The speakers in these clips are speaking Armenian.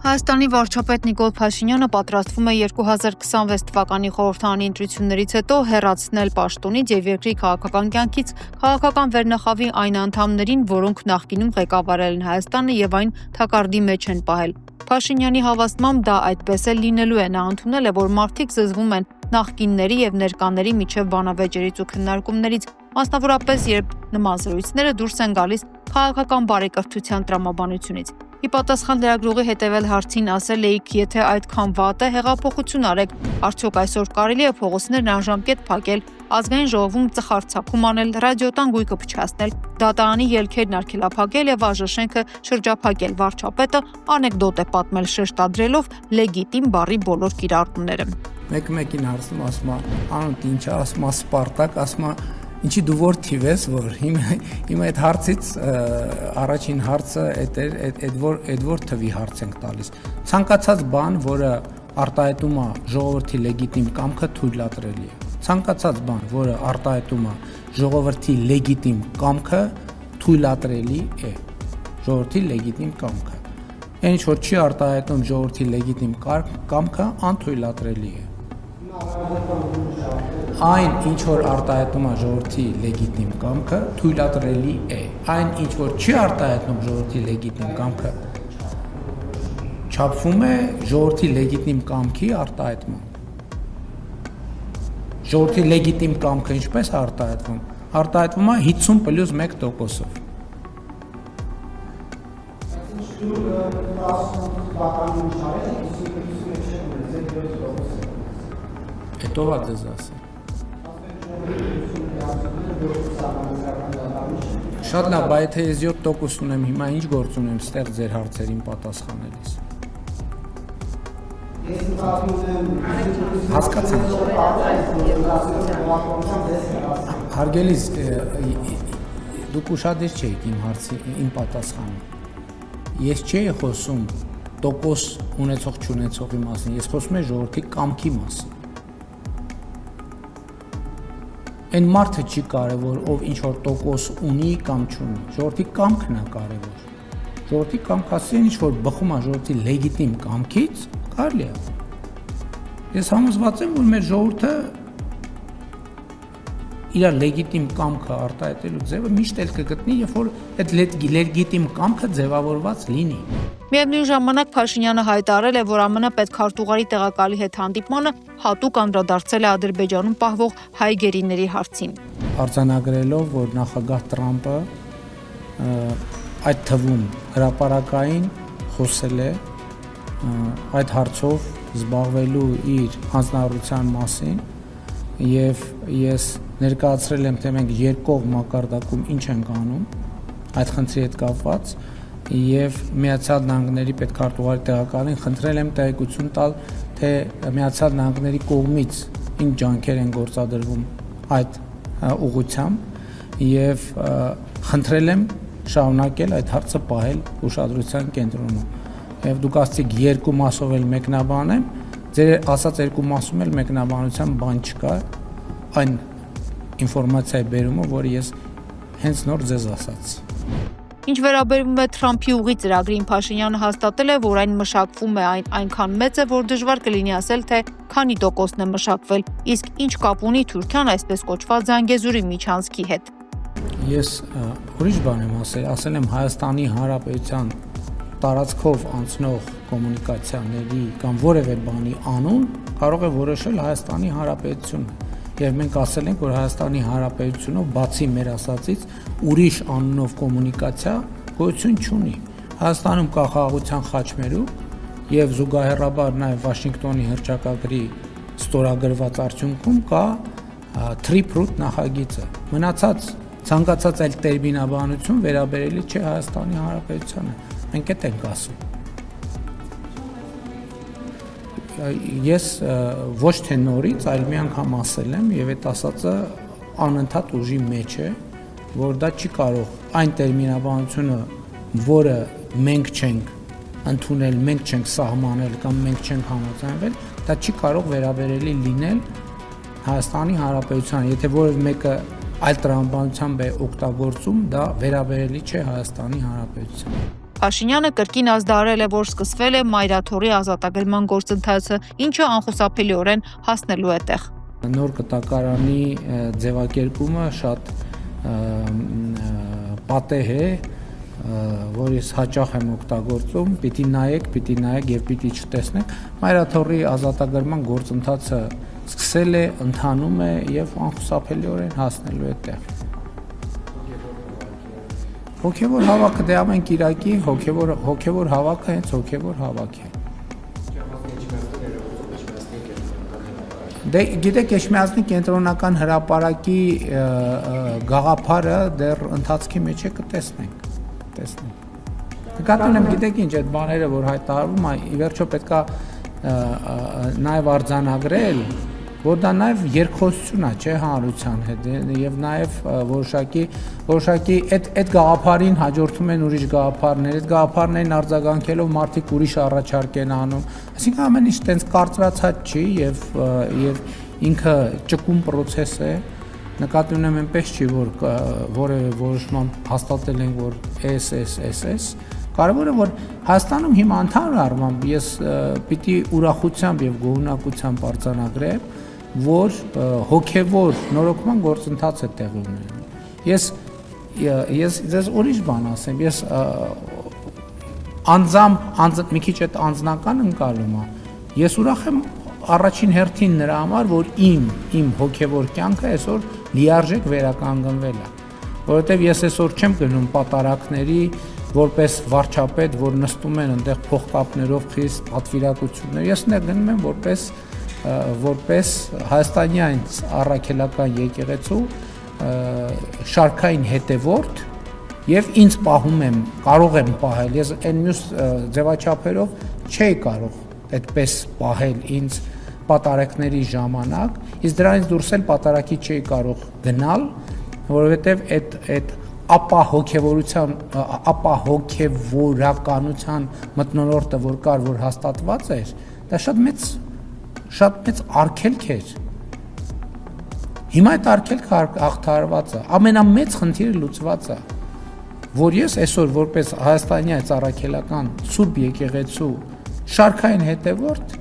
Հայաստանի վարչապետ Նիկոլ Փաշինյանը պատրաստվում է 2026 թվականի խորհրդարանի ընտրություններից հետո հեռացնել պաշտոնից և երկրի քաղաքական կյանքից քաղաքական վերնախավի այն անդամներին, որոնք նախկինում ղեկավարել են Հայաստանը և այն թակարդի մեջ են պահել։ Փաշինյանի հավաստմամբ դա այդպես էլ լինելու է։ Նա ընդունել է, որ մարդիկ զզվում են նախկինների և ներկաների միջև բանավեճերից ու քննարկումներից, մասնավորապես երբ նման զրույցները դուրս են գալիս քաղաքական բարեկրթության տրամաբանությունից։ Ի պատասխան լրագրողի հետևել հարցին ասել էիք, եթե այդքան վատ է, հեղափոխություն արեք, արդյոք այսօր կարելի է փողոցներն անժամկետ փակել, ազգային ժողովում ծխարցակում անել, ռադիոտան գույքը փչացնել, դատարանի ելքերն արգելափակել և ԱԺ շրջափակել։ Վարչապետը անեկդոտ է պատմել շեշտադրելով լեգիտիմ բառի բոլոր կիրառումները։ Մեկ-մեկին հարցնում ասում է, անունդ ինչ է, ասում է Սպարտակ, ասում է ինչի դու որ թիվ ես, որ հիմա այդ հարցից առաջին հարցը այդ որ թվի հարց ենք տալիս։ Ցանկացած բան, որը արտահայտում է ժողովրդի լեգիտիմ կամքը, թույլատրելի է։ Ցանկացած բան, որը արտահայտում է ժողովրդի լեգիտիմ կամքը, թույլատրելի է։ Ժողովրդի լեգիտիմ կամքը։ Այն ինչ որ չի արտահայտում ժողովրդի լեգիտիմ կամքը, անթույլատրելի է։ Այն ինչ որ արտահայտում է ժողովրդի լեգիտիմ կամքը, թույլատրելի է։ Այն ինչ որ չի արտահայտում ժողովրդի լեգիտիմ կամքը, չափվում է ժողովրդի լեգիտիմ կամքի արտահայտմամբ։ Ժողովրդի լեգիտիմ կամքը ինչպես է արտահայտվում։ Արտահայտվում է 50+1%-ով։ Այդ ով է ձեզ ասել։ Շատ լավ, բայց եթե ես 7% ունեմ, հիմա ինչ գործ ունեմ ստեղ ձեր հարցերին պատասխանելիս։ Հասկացանք։ Հարգելիս, դուք ուշադիր չէիք իմ պատասխանում։ Ես չէի խոսում տոկոս ունեցող չունեցողի մասին, ես խոսում եմ ժողովրդի կամքի մասին։ Այն մարդը չի կարևոր, ով ինչ որ տոկոս ունի կամ չունի, ժողովրդի կամքն է կարևոր։ Ժողովրդի կամքը ասեն ինչ որ բխում է ժողովրդի լեգիտիմ կամքից, կարելի է։ Ես համոզված եմ, որ մեր ժողովուրդը իր լեգիտիմ կամքը արտահայտելու ձևը միշտ էլ կգտնի, երբ որ այդ լեգիտիմ կամքը ձևավորված լինի։ Միևնույն ժամանակ Փաշինյանը հայտարարել է, որ ԱՄՆ պետքարտուղարի տեղակալի հետ հանդիպմանը հատուկ անդրադարձել է Ադրբեջանում պահվող հայ գերիների հարցին։ Արձանագրելով, որ նախագահ Տրամպը այդ թվում հրապարակային խոսել է այդ հարցով զբաղվելու իր հանձնարարության մասին, եւ ես ներկայացրել եմ, թե մենք երկկողմ մակարդակում ինչ ենք անում այդ խնդրի հետ կապված, եւ Միացյալ Նահանգների պետքարտուղարի տեղակալին խնդրել եմ տեղեկություն տալ, թե Միացյալ Նահանգների կողմից ինչ ջանքեր են գործադրվում այդ ուղղությամբ եւ խնդրել եմ շարունակել այդ հարցը պահել ուշադրության կենտրոնում։ Եվ դուք ասացիք երկու մասով էլ մեկնաբանեմ, ձեր ասած երկու մասում էլ մեկնաբանության բան չկա, այն ինֆորմացիայի բերումը, որը ես հենց նոր ձեզ ասաց։ Ինչ վերաբերում է Թրամփի ուղի ծրագրին, Փաշինյանը հաստատել է, որ այն մշակվում է, այնքան մեծ է, որ դժվար կլինի ասել, թե քանի տոկոսն է մշակվել, իսկ ինչ կապ ունի Թուրքիան այսպես կոչված Զանգեզուրի միջանցքի հետ։ Ես ուրիշ բան եմ ասել եմ Հայաստանի Հանրապետության տարածքով անցնող կոմունիկացիաների կամ որևէ բանի անուն կարող է որոշել Հայաստանի Հանրապետությունը։ Եվ մենք ասել ենք, որ Հայաստանի Հանրապետությունով բացի մեր ասածից ուրիշ անունով կոմունիկացիա գոյություն չունի։ Հայաստանում կա խաղաղության խաչմերուկ եւ զուգահեռաբար նաեւ Վաշինգտոնի հռչակագրի ստորագրված արդյունքում կա Trip-Root նախագիծը։ Մնացած ցանկացած այլ տերմինաբանություն վերաբերելի չէ Հայաստանի Հանրապետությանը։ Մենք այդ ենք ասում։ Ես ոչ թե նորից, այլ մի անգամ ասել եմ եւ այդ ասածը անընդհատ ուժի մեջ է, որ դա չի կարող այն տերմինաբանությունը, որը մենք չենք ընդունել, մենք չենք սահմանել կամ մենք չենք համաձայնվել, դա չի կարող վերաբերելի լինել Հայաստանի Հանրապետությանը։ Եթե որևէ մեկը այլ տրամաբանությամբ է օգտագործում, դա վերաբերելի չէ Հայաստանի Հանրապետությանը։ Փաշինյանը կրկին ազդարել է, որ սկսվել է Մայրաթորի ազատագրման գործընթացը, ինչը անխուսափելիորեն հասնելու է տեղ։ Նոր կտակարանի ձևակերպումը շատ պատեհ է, որ ես հաճախ եմ օգտագործում, պիտի նայեք եւ պիտի չտեսնեք։ Մայրաթորի ազատագրման գործընթացը սկսել է, ընթանում է եւ անխուսափելիորեն հասնելու է տեղ։ Հոգևոր հավաքը դե ամեն կիրակի հոգևոր հավաքը հենց հոգևոր հավաք է։ Դե գիտեք, Էջմիածնի կենտրոնական հրապարակի գաղափարը դեռ ընթացքի մեջ է, կտեսնենք։ Նկատի ունեմ, գիտեք ինչ, այդ բաները, որ հայտարարվում, ի վերջո պետքա նաև արձանագրել, որ դա նաև երկխոսություն է, չէ, հանրության հետ, եւ նաև որոշակի այդ գաղափարին հաջորդում են ուրիշ գաղափարներ, այդ գաղափարներին արձագանքելով մարդիկ ուրիշ առաջարկ են անում, այսինքն ամեն ինչ տենց կարծրացած չի եւ ինքը ճկուն process է, նկատի ունեմ այնպես չի, որ որևէ որոշմամբ հաստատել ենք, որ SS, կարևորը որ Հայաստանում հիմա ընդհանուր առմամբ ես պիտի ուրախությամբ եւ գոհունակությամբ արձանագրեմ, որ հոգևոր նորոգման գործընթաց է տեղի ունենում։ Ես ձեզ ուրիշ բան ասեմ, ես անձամբ մի քիչ այդ անձնական ընկալումը, ես ուրախ եմ առաջին հերթին նրա համար, որ իմ հոգևոր կյանքը այսօր լիարժեք վերականգնվել է, որովհետև ես այսօր չեմ գնում պատարակների որպես վարչապետ, որ նստում են այնտեղ փողկապներով խիստ պատվիրակություններ, ես այնտեղ գնում եմ որպես հայաստանյան առաքելական եկեղեցու շարքային հետևորդ եւ ինձ պահում եմ, կարող եմ պահել, ես այն մյուս ձևաչափերով չէի կարող այդպես պահել ինձ պատարակների ժամանակ, իսկ դրանից դուրս էլ պատարակի չէի կարող գնալ, որովհետեւ այդ ապա հոգևորականության մթնոլորտը, որ կար, որ հաստատված էր, դա շատ մեծ արգելք էր։ Հիմա այդ արգելքը հաղթահարված է, ամենամեծ խնդիրը լուծված է, որ ես այսօր որպես հայաստանյա առաքելական Սուրբ եկեղեցու շարքային հետևորդ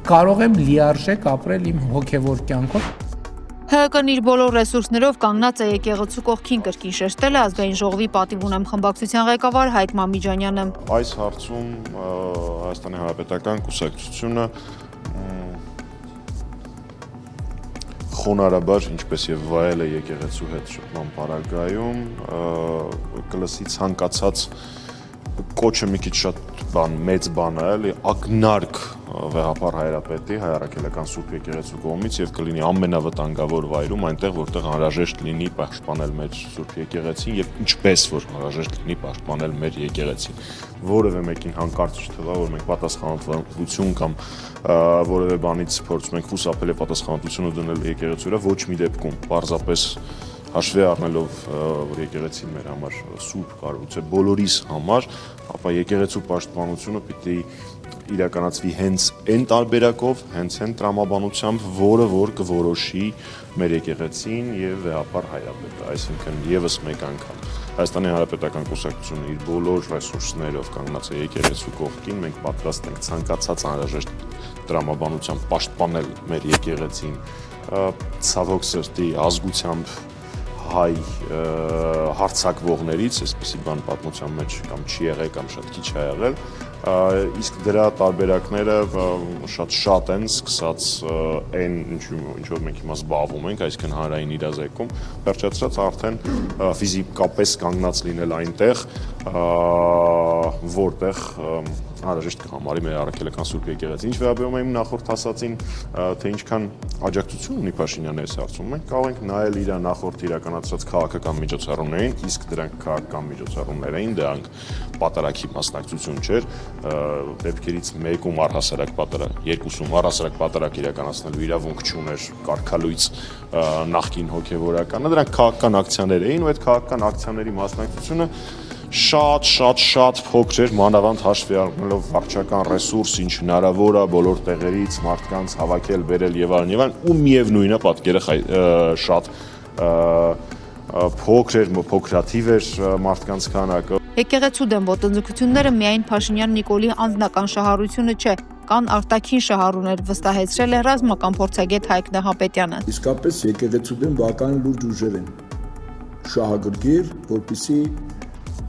կարող եմ լիարժեք ապրել իմ հոգևոր կյանքով։ ՀՀԿ-ն իր բոլոր ռեսուրսներով կանգնած է եկեղեցու կողքին, կրկին շեշտել է Ազգային ժողովի պատիվ ունեմ խմբակցության ղեկավար Հայկ Մամիջանյանը։ Այս հարցում Հայաստանի Հանրապետական կուսակցությունը խոնարհաբար, ինչպես եւ վայել է եկեղեցու հետ շփման պարագայում, կլսի ցանկացած կոչը մի քիչ շատ մեծ բան է, էլի ակնարկ վեհապար հայրապետի հայ առաքելական Սուրբ եկեղեցու կողմից եւ կլինի ամենավտանգավոր վայրում, այնտեղ որտեղ անհրաժեշտ լինի պաշտպանել մեր Սուրբ եկեղեցին եւ ինչպես որ անհրաժեշտ լինի պաշտպանել մեր եկեղեցին։ Որևէ մեկին հանկարծ չթվա, որ մենք պատասխանատվություն կամ որևէ բանից փորձում ենք խուսափել եւ պատասխանատվությունը դնել եկեղեցու վրա, ոչ մի դեպքում պարզապես հաշվի առնելով, որ եկեղեցին մեր համար սուրբ կառույց է բոլորիս համար, ապա եկեղեցու պաշտպանությունը պիտի իրականացվի հենց այն տարբերակով, հենց այն տրամաբանությամբ, որը որ կորոշի մեր եկեղեցին եւ վեհապար հայրապետը, այսինքն եւս մեկ անգամ Հայաստանի Հանրապետական կուսակցությունը իր բոլոր ռեսուրսներով կանգնած է եկեղեցու կողքին, մենք պատրաստ ենք ցանկացած անհրաժեշտ տրամաբանությամբ պաշտպանել մեր եկեղեցին, ցավոք սրտի ազգությամբ հայ հարցակվողներից, այսպեսի բան պատմության մեջ կամ չի եղել կամ շատ քիչ է եղել, իսկ դրա տարբերակները շատ են, սկսած այն ինչով մենք հիմա զբաղվում ենք, այսինքն հանրային իրազեկում, վերջացրած արդեն ֆիզիկապես կանգնած լինել այնտեղ, որտեղ անհրաժեշտ կհամարի մեր առաքելական Սուրբ եկեղեցին։ Ինչ վերաբերում է իմ նախորդ ասածին, թե ինչքան աջակցություն ունի Փաշինյանը այս հարցում, մենք կարող ենք նայել իր նախորդ իրականացրած քաղաքական միջոցառումներին, իսկ դրանք քաղաքական միջոցառումներ էին, դրանք պատարակի մասնակցություն չէր, դեպքերից մեկում առհասարակ պատարակ, երկուսում առհասարակ պատարակ իրականացնելու իրավունք չուներ կարգալույց նախկին հոգևորականը, դրանք քաղաքական ակցիաներ էին ու այդ քաղաքական ակցիաների մասնակցությունը շատ փոքր էր, մանավանդ հաշվի առնելով վարչական ռեսուրս, ինչ հնարավոր է բոլոր տեղերից մարդկանց հավաքել, բերել եւ այլն, ու միևնույնն է պատկերը շատ փոքր էր, փոքրաթիվ էր մարդկանց քանակը։ Եկեղեցու դեմ ոտնձգությունները միայն Փաշինյան-Նիկոլի անձնական շահառությունը չէ, կան արտաքին շահառուներ, վստահեցրել է ռազմական փորձագետ Հայկ Նահապետյանը։ Իսկապես եկեղեցու դեմ բավական լուրջ ուժեր են շահագրգիռ, որպեսզի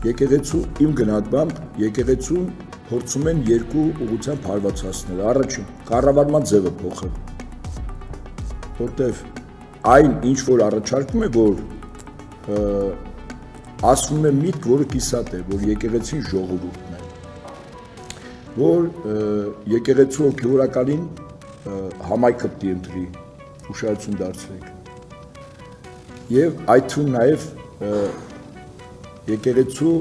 եկեղեցու իմ գնահատմամբ եկեղեցուն փորձում են երկու ուղղությամբ հարվածացնել։ Առաջին, կառավարման ձևը փոխել, որտեղ այն ինչ որ առաջարկում է, որ ասվում է միտք, որը կիսատ է, որ եկեղեցին ժողովուրդն է, որ եկեղեցու հոգևորականին համայնքը պիտի ընտրի, ուշադրություն դարձրեք։ Եվ այդ թվում նաև եկեղեցու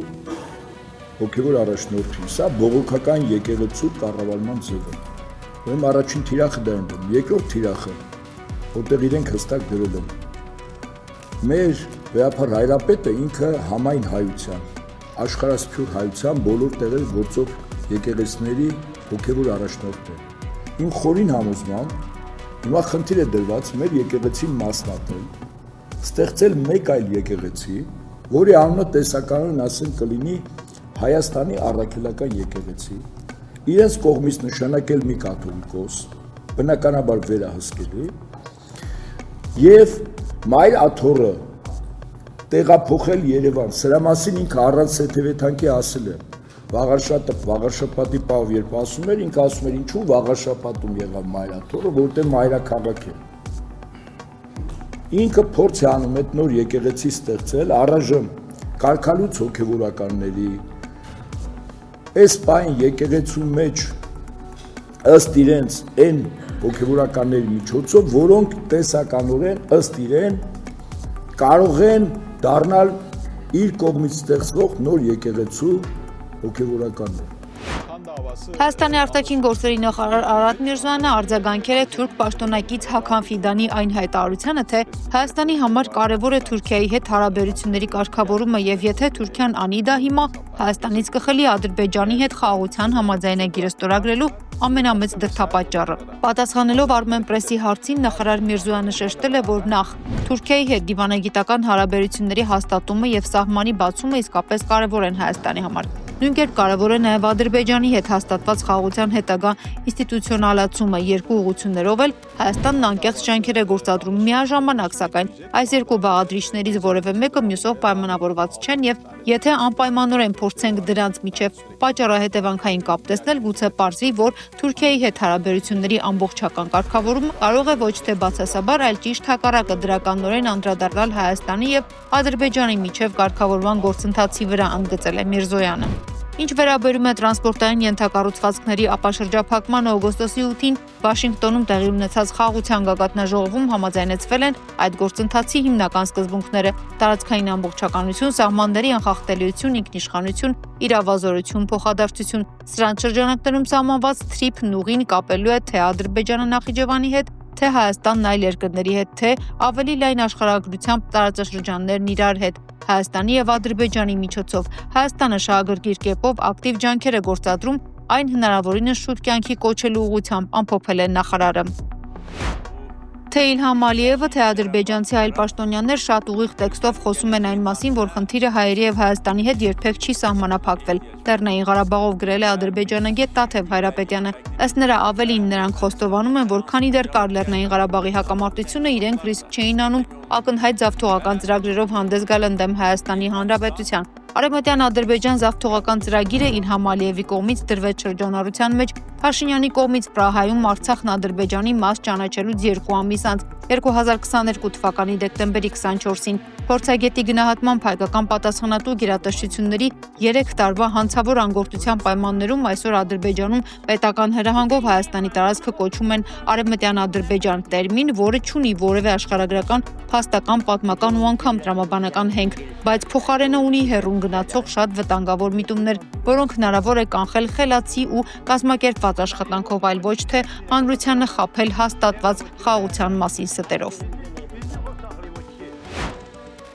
հոգևոր առաջնորդին, սա բողոքական եկեղեցու կառավարման ձև է։ Ուրեմն առաջին թիրախը դա են դնում, երկրորդ թիրախը, որտեղ իրենք հստակ գրել են։ Մեր վեհապար հայրապետը ինքը համայն հայության, աշխարհասփյուր հայության բոլոր տեղեր գործող եկեղեցիների հոգևոր առաջնորդն է։ Իմ խորին համոզմամբ հիմա խնդիր է դրված մեր եկեղեցին մասնատել, ստեղծել մեկ այլ եկեղեցի, որի անունը տեսականորեն ասեն կլինի Հայաստանի առաքելական եկեղեցի, իրենց կողմից նշանակել մի կաթոլիկոս, բնականաբար վերահսկելի, եւ Մայր աթոռը տեղափոխել Երևան, սրա մասին ինքը առանց սեթևեթանքի ասել է, Վաղարշապատի պահով երբ ասում էր, ինքը ասում էր ինչու Վաղարշապատում եղավ Մայր աթոռը, որտեղ մայրաքաղաք է։ Ինքը փորձ է անում այդ նոր եկեղեցի ստեղծել, առայժմ կարգալուց հոգևորականների, այս պայն եկեղեցու մեջ ըստ իրենց այն հոգևորականների միջոցով, որոնք տեսականորեն ըստ իրեն կարող են դառնալ իր կողմից ստեղծվող նոր եկեղեցու հոգևորականներ։ Հայաստանի արտաքին գործերի նախարար Արադ Միրզոյանը արձագանքել է թուրք պաշտոնակից Հական Ֆիդանի այն հայտարարությանը, թե Հայաստանի համար կարևոր է Թուրքիայի հետ հարաբերությունների կարգավորումը եւ եթե Թուրքիան անի դա հիմա, Հայաստանից կխլի Ադրբեջանի հետ խաղաղության համաձայնագիրը ստորագրելու ամենամեծ դրդապատճառը։ Պատասխանելով Armenpress-ի հարցին նախարար Միրզոյանը շեշտել է, որ նախ Թուրքիայի հետ դիվանագիտական հարաբերությունների հաստատումը եւ սահմանի բացումը իսկապես կարևոր են Հայաստանի համար։ Նույնքերպ կարևոր է նաև Ադրբեջանի հետ հաստատված խաղաղության հետագա ինստիտուցիոնալացումը երկու ուղղություններով էլ Հայաստանն անկեղծ ջանքեր է գործադրում միաժամանակ, սակայն այս երկու բաղադրիչներից որևէ մեկը մյուսով պայմանավորված չեն եւ եթե անպայմանորեն փորձենք դրանց միջև պատճառահետևանքային կապ տեսնել, գուցե պարզվի, որ Թուրքիայի հետ հարաբերությունների ամբողջական կարգավորումը կարող է ոչ թե բացասաբար, այլ ճիշտ հակառակը դրականորեն անդրադառնալ Հայաստանի եւ Ադրբեջանի միջև կարգավորման գործընթացի վրա, ընդգծել է Միրզոյանը։ Ինչ վերաբերում է տրանսպորտային ենթակառուցվածքների ապաշրջափակմանը, օգոստոսի 8-ին Վաշինգտոնում տեղի ունեցած խաղաղության գագաթնաժողովում համաձայնեցվել են այդ գործընթացի հիմնական սկզբունքները՝ տարածքային ամբողջականություն, սահմանների անխախտելիություն, ինքնիշխանություն, իրավազորություն, փոխադարձություն։ Սրանց շրջանակներում սահմանված թրիփն ուղին կապելու է թե Ադրբեջանը Նախիջևանի հետ, թե Հայաստանն այլ երկրների հետ, թե ավելի լայն աշխարհագրությամբ տարածաշրջաններն իրար հետ, Հայաստանի եւ Ադրբեջանի միջոցով։ Հայաստանը շահագրգիռ կերպով ակտիվ ջանքեր է գործադրում այն հնարավորինս շուտ կյանքի կոչելու ուղղությամբ, ամփոփել է նախարարը։ Թե Իլհամ Ալիևը, թե ադրբեջանցի այլ պաշտոնյաներ շատ ուղիղ տեքստով խոսում են այն մասին, որ խնդիրը հայերի եւ Հայաստանի հետ երբեք չի սահմանափակվել։ Լեռնային Ղարաբաղով գրել է ադրբեջանագետ Տաթև Հայրապետյանը։ Ըստ նրա ավելին նրանք խոստովանում են, որ քանի դեռ կար Լեռնային Ղարաբաղի հակամարտությունը, իրենք ռիսկ չէին անում ակնհայտ զավթողական ծրագրերով հանդես գալ ընդդեմ Հայաստանի Հանրապետության։ Արևմտյան Ադրբեջան զավթողական ծրագիրը Իլհամ Ալիևի կողմից դրվեց շրջանառության մեջ Փաշինյանի կողմից Պրահայում Արցախն Ադրբեջանի մաս ճանաչելուց 2 ամիս անց 2022 թվականի դեկտեմբերի 24-ին փորձագետի գնահատմամբ հայկական պատասխանատու գերատեսչությունների 3 տարվա հանցավոր անգործության պայմաններում այսօր Ադրբեջանում պետական հրահանգով Հայաստանի տարածքը կոչում են Արևմտյան Ադրբեջան, տերմին, որը չունի որևէ աշխարհագրական, փաստական, պատմական ու անգամ տրամաբանական հենք, բայց փոխարենը ունի հեռուն գնացող շատ վտանգավոր միտումներ, որոնք հնարավոր է կանխել խելացի ու կազմակերպված աշխատանքով, այլ ոչ թե հանրությանը խաբել հաստատված խաղաղության մասին ստերով։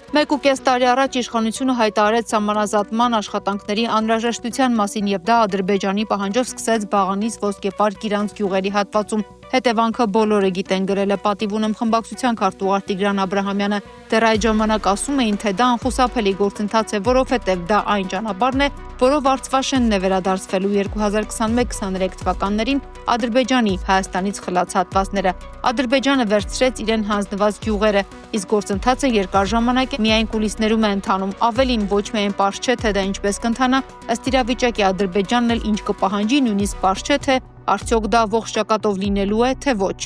1.5 տարի առաջ իշխանությունը հայտարարեց սահմանազատման աշխատանքների անհրաժեշտության մասին եւ դա Ադրբեջանի պահանջով սկսեց Բաղանից Ոսկեպարկ իրանց գյուղերի հատվածում։ Հետևանքը բոլորը գիտեն, գրել է պատիվ ունեմ խմբակցության քարտուղար Տիգրան Աբրահամյանը։ Դեռ այդ ժամանակ ասում էին, թե դա անխուսափելի գործընթաց է, որովհետև դա այն ճանապարհն է, որով Արցվաշենն է վերադարձվելու 2021-23 թվականներին Ադրբեջանի Հայաստանից խլած հատվածները։ Ադրբեջանը վերցրեց իրեն հանձնված գյուղերը, իսկ գործընթացը երկար ժամանակ է միայն կուլիսներում է ընթանում։ Ավելին ոչ միայն պարզ չէ, թե դա ինչպես կընթանա, ըստ իրավիճակի Ադրբեջանն էլ ինչ կպահանջի, նույնիսկ պարզ չէ, թե արդյոք դա ողջ ճակատով լինելու է, թե ոչ։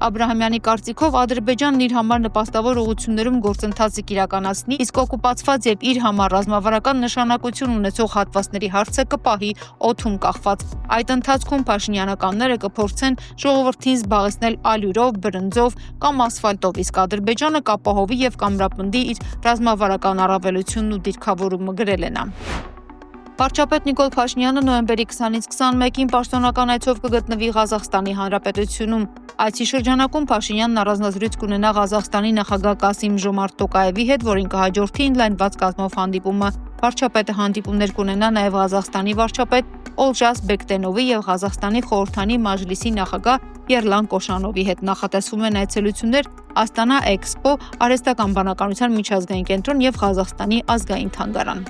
Աբրահամյանի կարծիքով Ադրբեջանն իր համար նպաստավոր ուղղություններում գործընթացը կիրականացնի, իսկ օկուպացված եւ իր համար ռազմավարական նշանակություն ունեցող հատվածների հարցը կպահի օդում կախված։ Այդ ընթացքում փաշինյանականները կփորձեն ժողովրդին զբաղեցնել ալյուրով, բրնձով կամ ասֆալտով, իսկ Ադրբեջանը կապահովի եւ կամրապնդի իր ռազմավարական առավելությունն ու դիրքավորումը, գրել է նա։ Վարչապետ Նիկոլ Փաշինյանը նոյեմբերի 20-ից 21-ին պաշտոնական այցով կգտնվի Ղազախստանի Հանրապետությունում։ Այցի շրջանակում Փաշինյանն առանձնազրույց կունենա Ղազախստանի նախագահ Կասիմ-Ժոմարտ Տոկաևի հետ, որին կհաջորդի ընդլայնված կազմով հանդիպումը։ Վարչապետը հանդիպումներ կունենա նաև Ղազախստանի վարչապետ Օլժաս Բեկտենովի եւ Ղազախստանի խորհրդանի Մաջլիսի նախագահ Երլան Կոշանովի հետ։ Նախատեսվում են այցելություններ Աստանա Էքսպո, արհեստական բանականության միջազգային կենտրոն եւ Ղազախստանի ազգային թանգարան։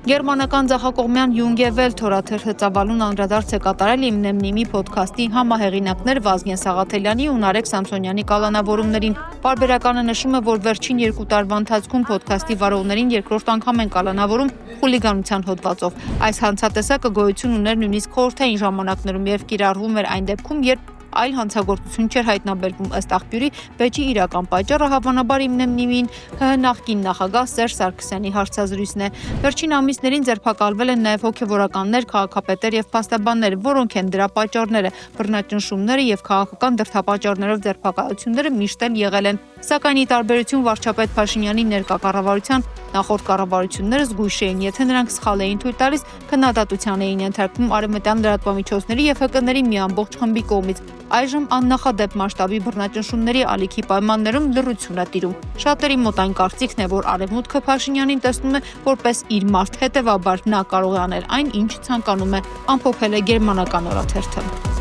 Գերմանական ձախակողմյան Յունգևել թորաթերթը ծավալուն անդրադարձ է կատարել Իմ Նեմնիմի փոդքասթի համահեղինակներ Վազգեն Սաղաթելյանի ու Նարեկ Սամսոնյանի կալանավորումներին։ Պարբերականը նշում է, որ վերջին 2 տարվա ընթացքում փոդքասթի վարողներին երկրորդ անգամ են կալանավորում խուլիգանության հոդվածով։ Այս հանցատեսակը գոյություն ուներ նույնիսկ խորհրդային ժամանակներում եւ կիրառվում էր այն դեպքում, երբ այլ հանցագործություն չէր հայտնաբերվում, ըստ աղբյուրի վեճի իրական պատճառը հավանաբար Իմ Նեմնիմին ՀՀ նախկին նախագահ Սերժ Սարգսյանի հարցազրույցն է։ Վերջին ամիսներին ձերբակալվել են նաև հոգևորականներ, քաղաքապետեր եւ փաստաբաններ, որոնք են դրա պատճառները։ Բռնաճնշումները եւ քաղաքական դրդապատճառներով ձերբակալությունները միշտ էլ եղել են։ Սակայն ի տարբերություն վարչապետ Փաշինյանի ներկա կառավարության, նախորդ կառավարությունները զգույշ էին, եթե նրանք սխալ էին թույլ տալիս, քննադատության էին ենթարկվում արևմտյան լրատվամիջոցների եւ ՀԿ-ների մի ամբողջ խմբի կողմից։ Այժմ աննախադեպ մասշտաբի բռնաճնշումների ալիքի պայմաններում լռություն է տիրում։ Շատերի մոտ այն կարծիքն է, որ Արևմուտքը Փաշինյանին տեսնում է որպես իր մարդ, հետևաբար նա կարող է անել այն, ինչ ցանկանում է, ամփոփել է գերմանական օրաթերթը։